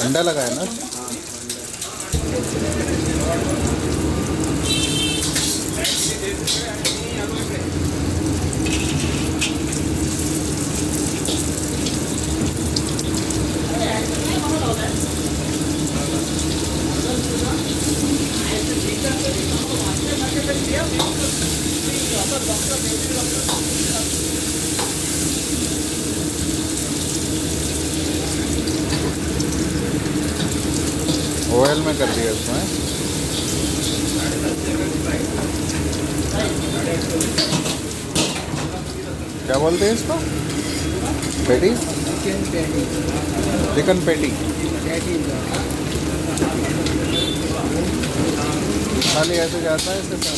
अंडा लगा है ना? ऑयल में कर दिया इसमें। क्या बोलते हैं इसको? पेटी? चिकन पेटी। खाली ऐसे जाता है इसके साथ।